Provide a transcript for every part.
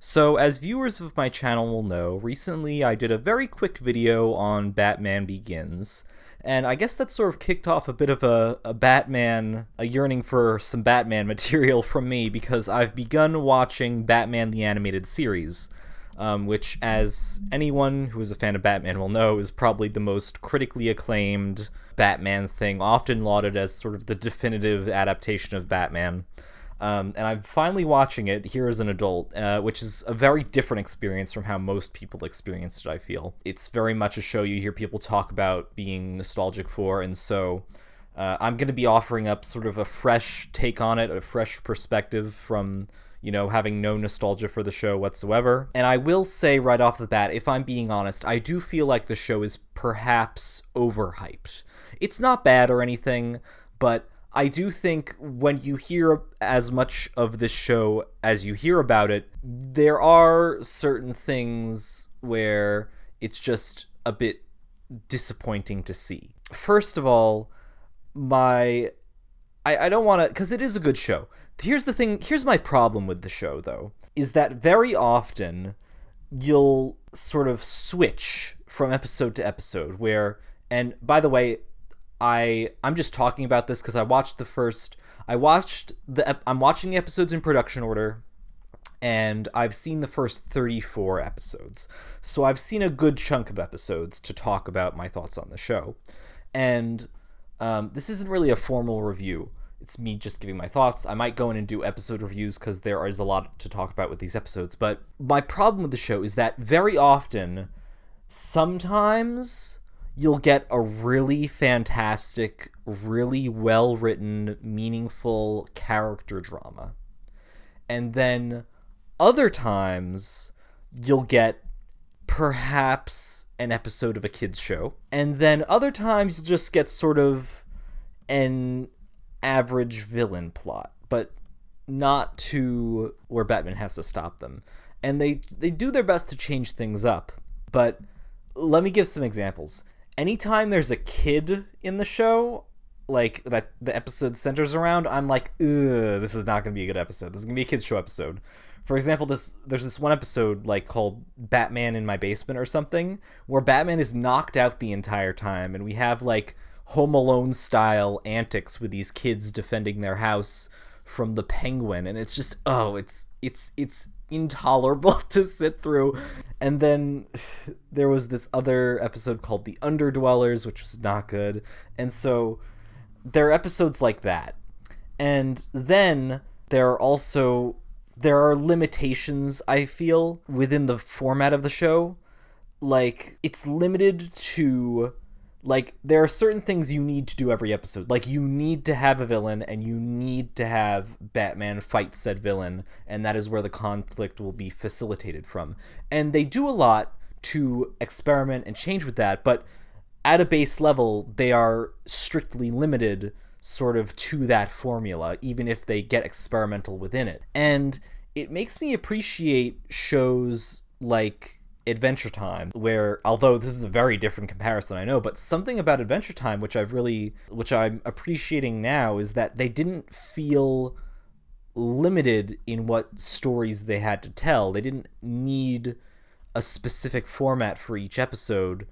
So, as viewers of my channel will know, recently I did a very quick video on Batman Begins, and I guess that sort of kicked off a bit of a yearning for some Batman material from me, because I've begun watching Batman the Animated Series, which, as anyone who is a fan of Batman will know, is probably the most critically acclaimed Batman thing, often lauded as sort of the definitive adaptation of Batman. And I'm finally watching it here as an adult, which is a very different experience from how most people experienced it, I feel. It's very much a show you hear people talk about being nostalgic for, and so I'm going to be offering up sort of a fresh take on it, a fresh perspective from, having no nostalgia for the show whatsoever. And I will say right off the bat, if I'm being honest, I do feel like the show is perhaps overhyped. It's not bad or anything, but I do think when you hear as much of this show as you hear about it, there are certain things where it's just a bit disappointing to see. First of all, I don't want to, because it is a good show. Here's the thing, here's my problem with the show, though, is that very often you'll sort of switch from episode to episode where, and by the way, I'm just talking about this because I'm watching the episodes in production order, and I've seen the first 34 episodes. So I've seen a good chunk of episodes to talk about my thoughts on the show. And this isn't really a formal review. It's me just giving my thoughts. I might go in and do episode reviews because there is a lot to talk about with these episodes. But my problem with the show is that very often, sometimes you'll get a really fantastic, really well-written, meaningful character drama. And then other times, you'll get perhaps an episode of a kid's show. And then other times, you'll just get sort of an average villain plot, but not to where Batman has to stop them. And they do their best to change things up. But let me give some examples. Anytime there's a kid in the show, like, that the episode centers around, I'm like, ugh, this is not going to be a good episode. This is going to be a kid's show episode. For example, there's this one episode, like, called Batman in My Basement or something, where Batman is knocked out the entire time, and we have, like, Home Alone-style antics with these kids defending their house from the Penguin, and it's just, it's intolerable to sit through. And then there was this other episode called The Underdwellers, which was not good. And so there are episodes like that. And then there are limitations, I feel, within the format of the show. Like, it's limited to, like, there are certain things you need to do every episode. Like, you need to have a villain, and you need to have Batman fight said villain, and that is where the conflict will be facilitated from. And they do a lot to experiment and change with that, but at a base level, they are strictly limited sort of to that formula, even if they get experimental within it. And it makes me appreciate shows like Adventure Time, where, although this is a very different comparison, I know, but something about Adventure Time which I'm appreciating now is that they didn't feel limited in what stories they had to tell. They didn't need a specific format for each episode.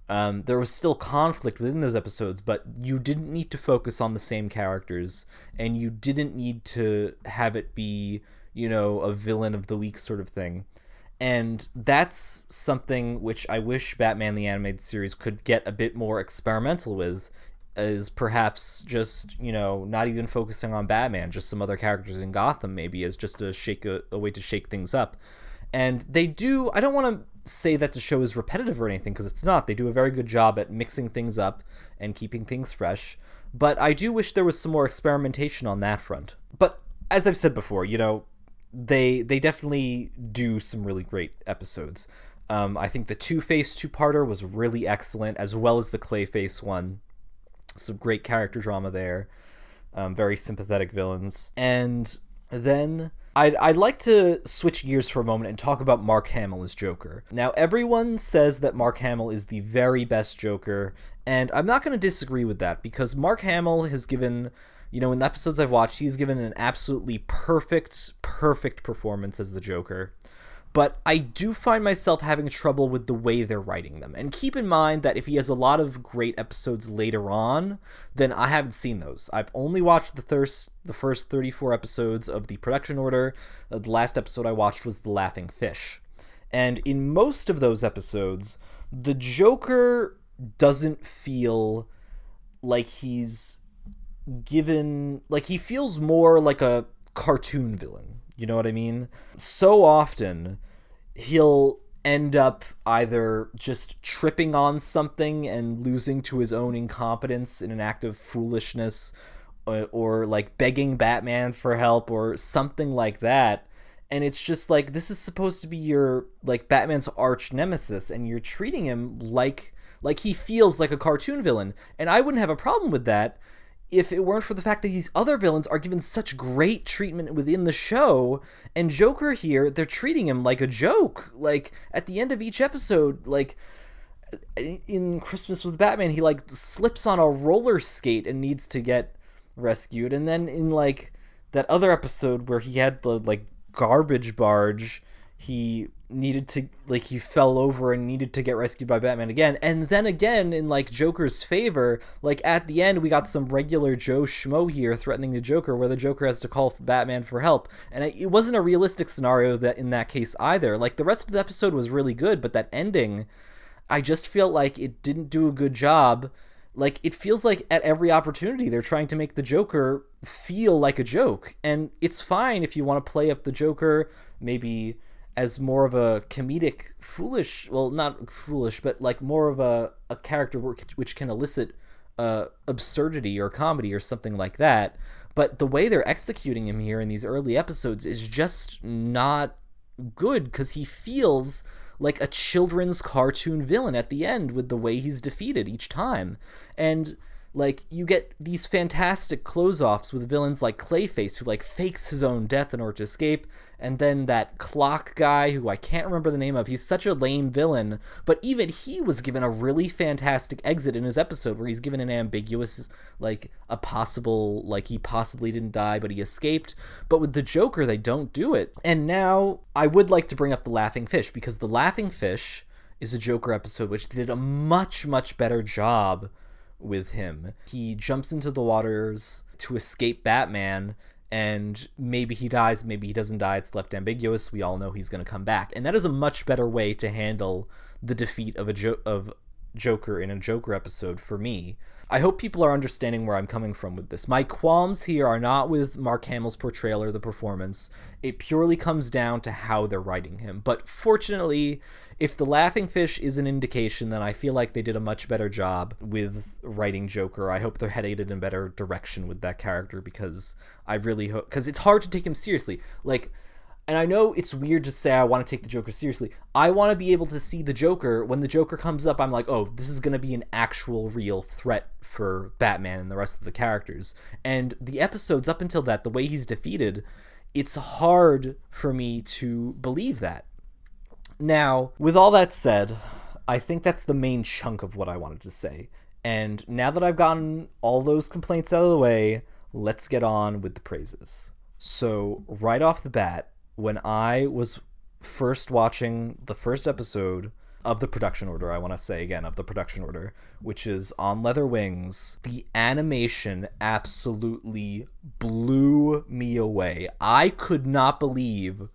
There was still conflict within those episodes, but you didn't need to focus on the same characters, and you didn't need to have it be, a villain of the week sort of thing. And that's something which I wish Batman the Animated Series could get a bit more experimental with, is perhaps just, not even focusing on Batman, just some other characters in Gotham, maybe, as just a way to shake things up. And they do, I don't want to say that the show is repetitive or anything, because it's not. They do a very good job at mixing things up and keeping things fresh. But I do wish there was some more experimentation on that front. But as I've said before, they definitely do some really great episodes. I think the Two-Face two-parter was really excellent, as well as the Clayface one. Some great character drama there. Very sympathetic villains. And then I'd like to switch gears for a moment and talk about Mark Hamill as Joker. Now, everyone says that Mark Hamill is the very best Joker, and I'm not going to disagree with that, because Mark Hamill has given, in the episodes I've watched, he's given an absolutely perfect performance as the Joker. but I do find myself having trouble with the way they're writing them. And keep in mind that if he has a lot of great episodes later on, then I haven't seen those. I've only watched the first 34 episodes of the production order. The last episode I watched was The Laughing Fish. And in most of those episodes, the Joker doesn't feel like he's given... Like, he feels more like a cartoon villain. You know what I mean? So often, he'll end up either just tripping on something and losing to his own incompetence in an act of foolishness, or like begging Batman for help or something like that. And it's just like, this is supposed to be your, like, Batman's arch nemesis, and you're treating him like he feels like a cartoon villain. And I wouldn't have a problem with that if it weren't for the fact that these other villains are given such great treatment within the show. And Joker here, they're treating him like a joke. Like, at the end of each episode, like, in Christmas with Batman, he, like, slips on a roller skate and needs to get rescued. And then in, like, that other episode where he had the, like, garbage barge, he needed to, like, he fell over and needed to get rescued by Batman again. And then again, in, like, Joker's favor, like, at the end, we got some regular Joe Schmo here threatening the Joker, where the Joker has to call Batman for help. And it wasn't a realistic scenario that in that case either. Like, the rest of the episode was really good, but that ending, I just feel like it didn't do a good job. Like, it feels like at every opportunity they're trying to make the Joker feel like a joke. And it's fine if you want to play up the Joker maybe as more of a comedic foolish, well, not foolish, but like more of a character which can elicit absurdity or comedy or something like that. But the way they're executing him here in these early episodes is just not good, because he feels like a children's cartoon villain at the end with the way he's defeated each time. And like, you get these fantastic close-offs with villains like Clayface, who like fakes his own death in order to escape, and then that clock guy who I can't remember the name of. He's such a lame villain, but even he was given a really fantastic exit in his episode, where he's given an ambiguous, like, a possible, like, he possibly didn't die but he escaped. But with the Joker, they don't do it. And now I would like to bring up The Laughing Fish, because The Laughing Fish is a Joker episode which did a much, much better job with him. He jumps into the waters to escape Batman, and maybe he dies, maybe he doesn't die. It's left ambiguous. We all know he's going to come back, and that is a much better way to handle the defeat of Joker in a Joker episode for me. I hope people are understanding where I'm coming from with this. My qualms here are not with Mark Hamill's portrayal or the performance. It purely comes down to how they're writing him. But fortunately, if The Laughing Fish is an indication, then I feel like they did a much better job with writing Joker. I hope they're headed in a better direction with that character, because I really hope... Because it's hard to take him seriously. Like... And I know it's weird to say I want to take the Joker seriously. I want to be able to see the Joker. When the Joker comes up, I'm like, oh, this is going to be an actual real threat for Batman and the rest of the characters. And the episodes up until that, the way he's defeated, it's hard for me to believe that. Now, with all that said, I think that's the main chunk of what I wanted to say. And now that I've gotten all those complaints out of the way, let's get on with the praises. So, right off the bat, when I was first watching the first episode of the production order, I want to say again, of the production order, which is On Leather Wings, the animation absolutely blew me away. I could not believe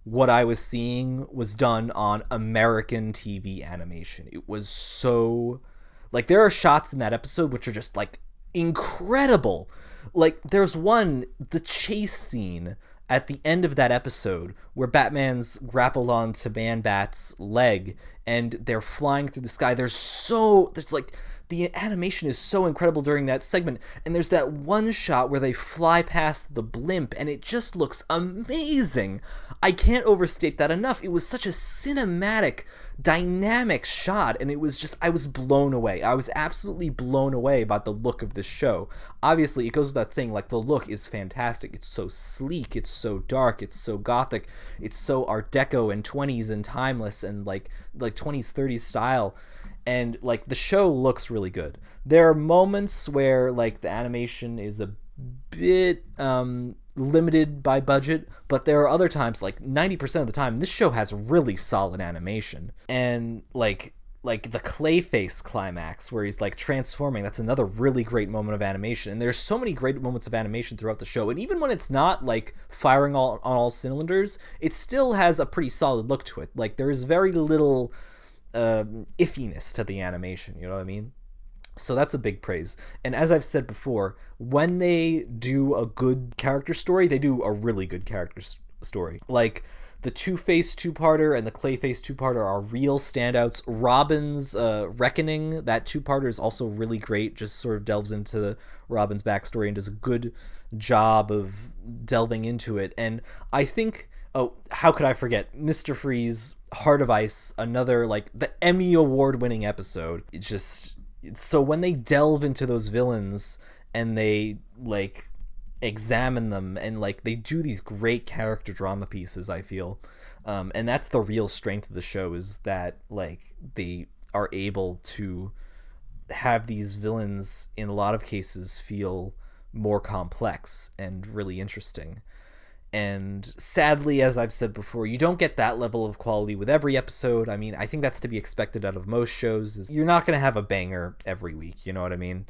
what I was seeing was done on American TV animation. It was so... Like, there are shots in that episode which are just, like, incredible. Like, there's one, the chase scene at the end of that episode, where Batman's grappled onto Man-Bat's leg and they're flying through the sky. There's like, the animation is so incredible during that segment. And there's that one shot where they fly past the blimp and it just looks amazing. I can't overstate that enough. It was such a cinematic, dynamic shot, and it was just, I was blown away. I was absolutely blown away by the look of this show. Obviously, it goes without saying, like, the look is fantastic. It's so sleek, it's so dark, it's so gothic, it's so Art Deco and 20s and timeless and like 20s, 30s style. And, like, the show looks really good. There are moments where, like, the animation is a bit limited by budget, but there are other times, like 90% of the time, this show has really solid animation. And like the Clayface climax where he's like transforming, that's another really great moment of animation. And there's so many great moments of animation throughout the show, and even when it's not like firing on all cylinders, it still has a pretty solid look to it. Like there is very little iffiness to the animation, you know what I mean? So that's a big praise. And as I've said before, when they do a good character story, they do a really good character story. Like the Two-Face two-parter and the Clayface two-parter are real standouts. Robin's Reckoning, that two-parter is also really great. Just sort of delves into Robin's backstory and does a good job of delving into it. And I think, oh, how could I forget Mr. Freeze, Heart of Ice, another like the Emmy award-winning episode. It's just, so when they delve into those villains and they like examine them and like they do these great character drama pieces, I feel, and that's the real strength of the show, is that like they are able to have these villains in a lot of cases feel more complex and really interesting. And sadly, as I've said before, you don't get that level of quality with every episode. I mean, I think that's to be expected out of most shows. Is you're not going to have a banger every week, you know what I mean?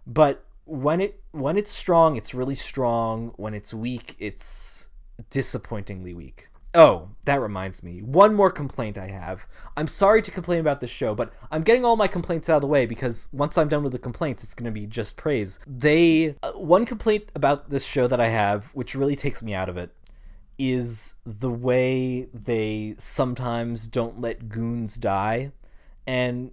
But when it's strong, it's really strong. When it's weak, it's disappointingly weak. Oh, that reminds me. One more complaint I have. I'm sorry to complain about this show, but I'm getting all my complaints out of the way because once I'm done with the complaints, it's going to be just praise. One complaint about this show that I have, which really takes me out of it, is the way they sometimes don't let goons die. And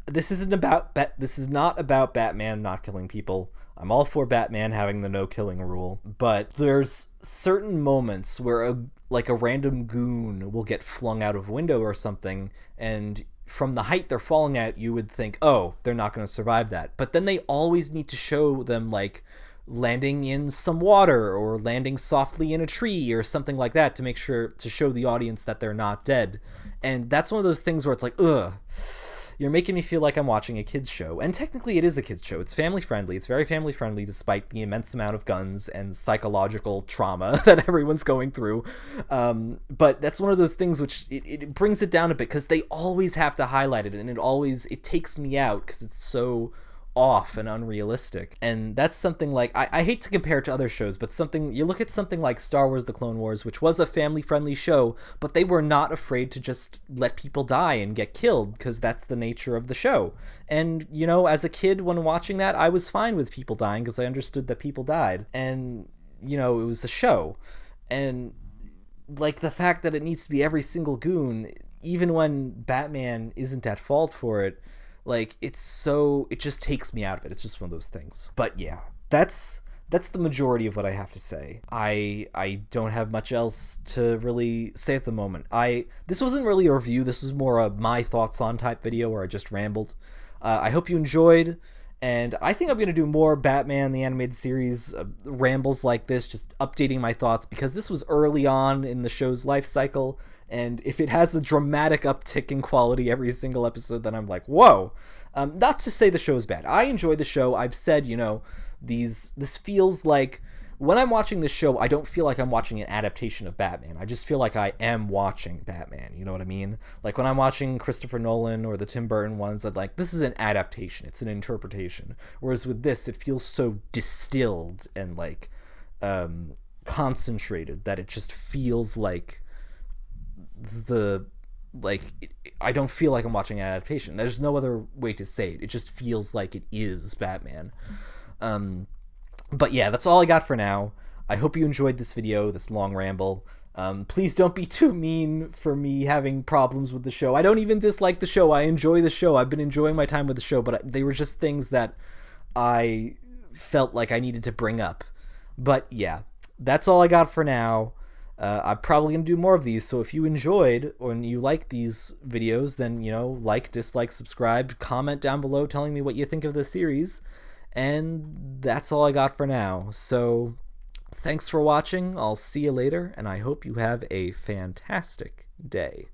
this is not about Batman not killing people. I'm all for Batman having the no killing rule, but there's certain moments where a random goon will get flung out of a window or something, and from the height they're falling at, you would think, oh, they're not going to survive that. But then they always need to show them like landing in some water or landing softly in a tree or something like that to show the audience that they're not dead. And that's one of those things where it's like, ugh, you're making me feel like I'm watching a kids show. And technically it is a kids show. It's family friendly. It's very family friendly despite the immense amount of guns and psychological trauma that everyone's going through. But that's one of those things which it brings it down a bit because they always have to highlight it, and it takes me out because it's so off and unrealistic. And that's something like, I hate to compare it to other shows, but you look at something like Star Wars The Clone Wars, which was a family-friendly show, but they were not afraid to just let people die and get killed, because that's the nature of the show. And, you know, as a kid, when watching that, I was fine with people dying, because I understood that people died. And, you know, it was a show. And, like, the fact that it needs to be every single goon, even when Batman isn't at fault for it, like, it just takes me out of it. It's just one of those things. But yeah, that's the majority of what I have to say. I don't have much else to really say at the moment. This wasn't really a review. This was more a my thoughts on type video where I just rambled. I hope you enjoyed, and I think I'm going to do more Batman the Animated Series rambles like this, just updating my thoughts, because this was early on in the show's life cycle. And if it has a dramatic uptick in quality every single episode, then I'm like, whoa. Not to say the show's bad. I enjoy the show. I've said, you know, this feels like, when I'm watching this show, I don't feel like I'm watching an adaptation of Batman. I just feel like I am watching Batman. You know what I mean? Like when I'm watching Christopher Nolan or the Tim Burton ones, I'm like, this is an adaptation. It's an interpretation. Whereas with this, it feels so distilled and like concentrated that it just feels like I don't feel like I'm watching an adaptation. There's no other way to say it. It just feels like it is Batman. But yeah, that's all I got for now. I hope you enjoyed this video, this long ramble. Please don't be too mean for me having problems with the show. I don't even dislike the show. I enjoy the show. I've been enjoying my time with the show, but they were just things that I felt like I needed to bring up. But yeah, that's all I got for now. I'm probably going to do more of these, so if you enjoyed or you like these videos, then, you know, like, dislike, subscribe, comment down below telling me what you think of the series, and that's all I got for now. So, thanks for watching, I'll see you later, and I hope you have a fantastic day.